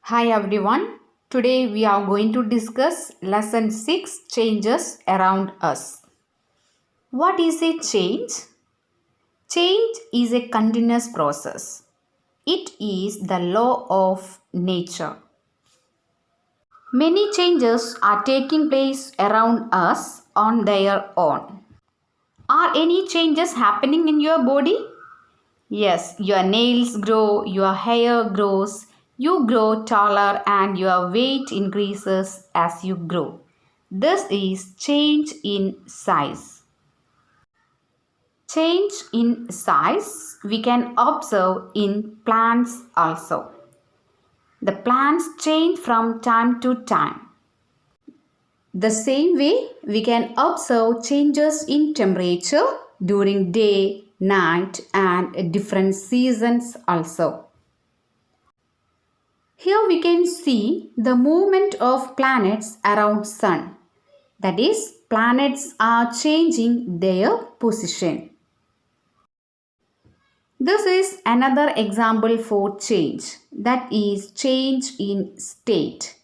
Hi everyone. Today we are going to discuss lesson 6 changes around us. What is a change? Change is a continuous process. It is the law of nature. Many changes are taking place around us on their own. Are any changes happening in your body? Yes, your nails grow, your hair grows, you grow taller, and your weight increases as you grow. This is change in size. Change in size we can observe in plants also. The plants change from time to time. The same way we can observe changes in temperature during day, night, and different seasons also. Here we can see the movement of planets around Sun. That is, planets are changing their position. This is another example for change. That is change in state.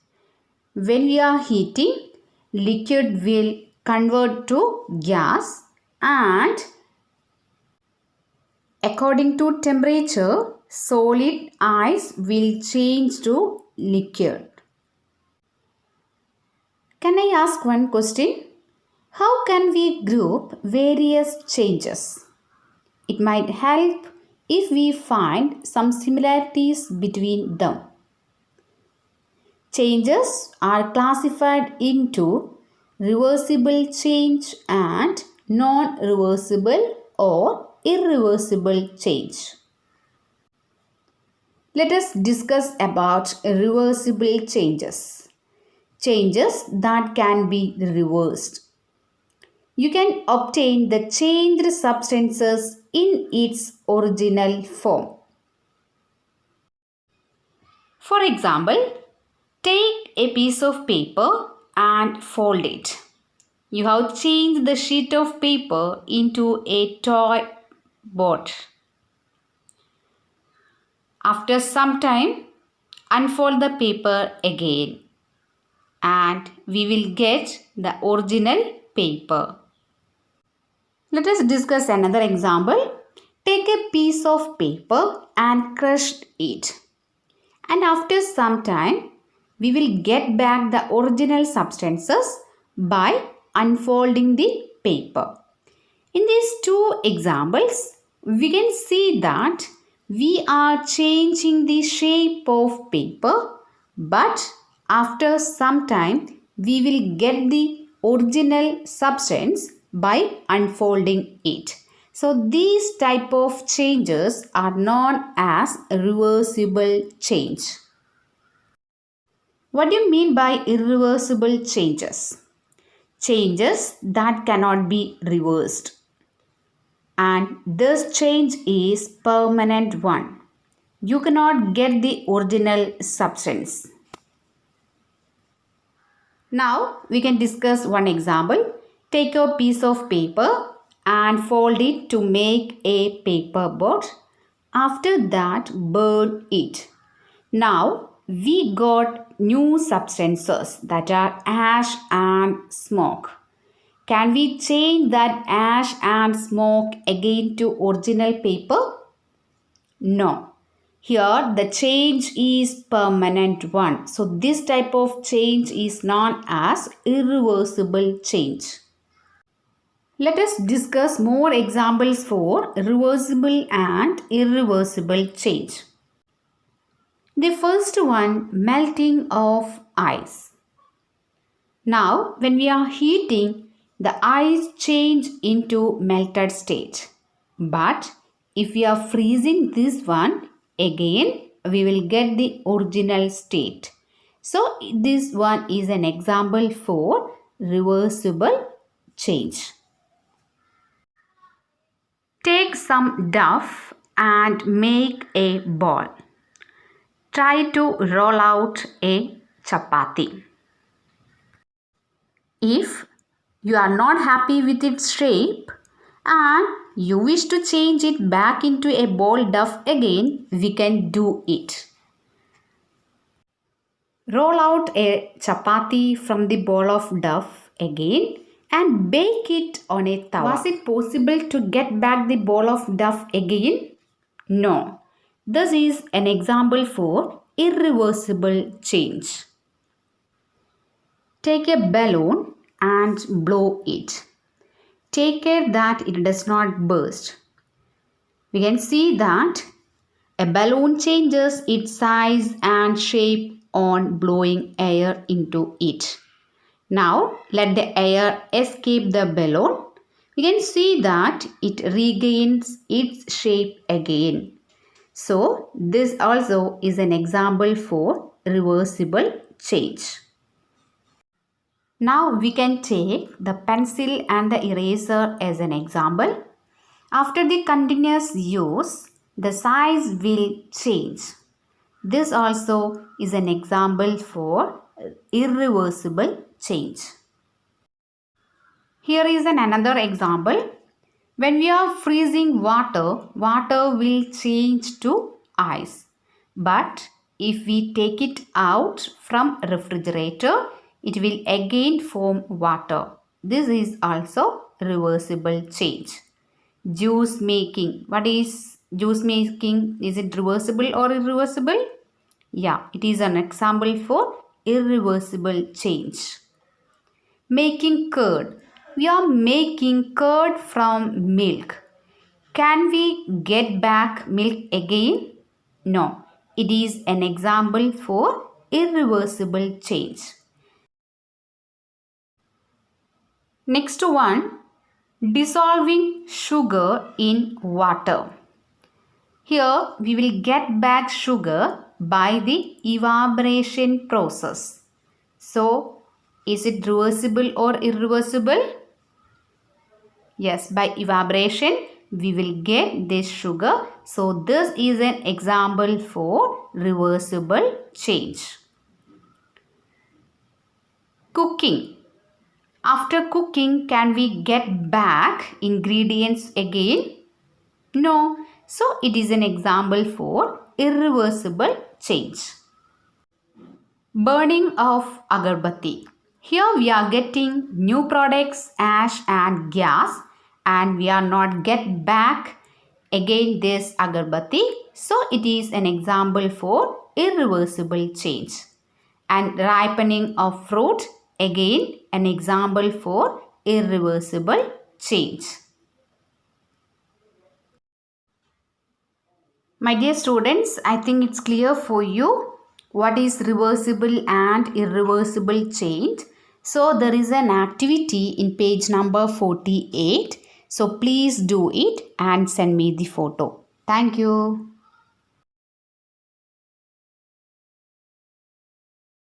When we are heating, liquid will convert to gas, and according to temperature, solid ice will change to liquid. Can I ask one question? How can we group various changes? It might help if we find some similarities between them. Changes are classified into reversible change and non-reversible or irreversible change. Let us discuss about reversible changes. Changes that can be reversed. You can obtain the changed substances in its original form. For example, take a piece of paper and fold it. You have changed the sheet of paper into a toy boat. After some time, unfold the paper again and we will get the original paper. Let us discuss another example. Take a piece of paper and crush it. And after some time, we will get back the original substances by unfolding the paper. In these two examples, we can see that we are changing the shape of paper, but after some time, we will get the original substance by unfolding it. So these type of changes are known as reversible change. What do you mean by irreversible changes? Changes that cannot be reversed. And this change is permanent one. You cannot get the original substance. Now we can discuss one example. Take a piece of paper and fold it to make a paper boat. After that, burn it. Now we got new substances that are ash and smoke. Can we change that ash and smoke again to original paper? No. Here the change is permanent one. So this type of change is known as irreversible change. Let us discuss more examples for reversible and irreversible change. The first one, melting of ice. Now when we are heating, the ice change into melted state. But if we are freezing this one, again we will get the original state. So this one is an example for reversible change. Take some dough and make a ball. Try to roll out a chapati. If you are not happy with its shape and you wish to change it back into a ball dough again, we can do it. Roll out a chapati from the ball of dough again and bake it on a tawa. Was it possible to get back the ball of dough again? No. This is an example for irreversible change. Take a balloon and blow it. Take care that it does not burst. We can see that a balloon changes its size and shape on blowing air into it. Now let the air escape the balloon. We can see that it regains its shape again. So this also is an example for reversible change. Now we can take the pencil and the eraser as an example. After the continuous use, the size will change. This also is an example for irreversible change. Here is another example. When we are freezing water, water will change to ice. But if we take it out from refrigerator, it will again form water. This is also reversible change. Juice making. What is juice making? Is it reversible or irreversible? Yeah, it is an example for irreversible change. Making curd. We are making curd from milk. Can we get back milk again? No. It is an example for irreversible change. Next one, dissolving sugar in water. Here we will get back sugar by the evaporation process. So, is it reversible or irreversible? Yes, by evaporation we will get this sugar. So, this is an example for reversible change. Cooking. After cooking, can we get back ingredients again? No. So, it is an example for irreversible change. Burning of agarbatti. Here we are getting new products, ash and gas, and we are not get back again this agarbatti. So, it is an example for irreversible change. And ripening of fruit, again an example for irreversible change. My dear students, I think it's clear for you what is reversible and irreversible change. So there is an activity in page number 48. So please do it and send me the photo. Thank you.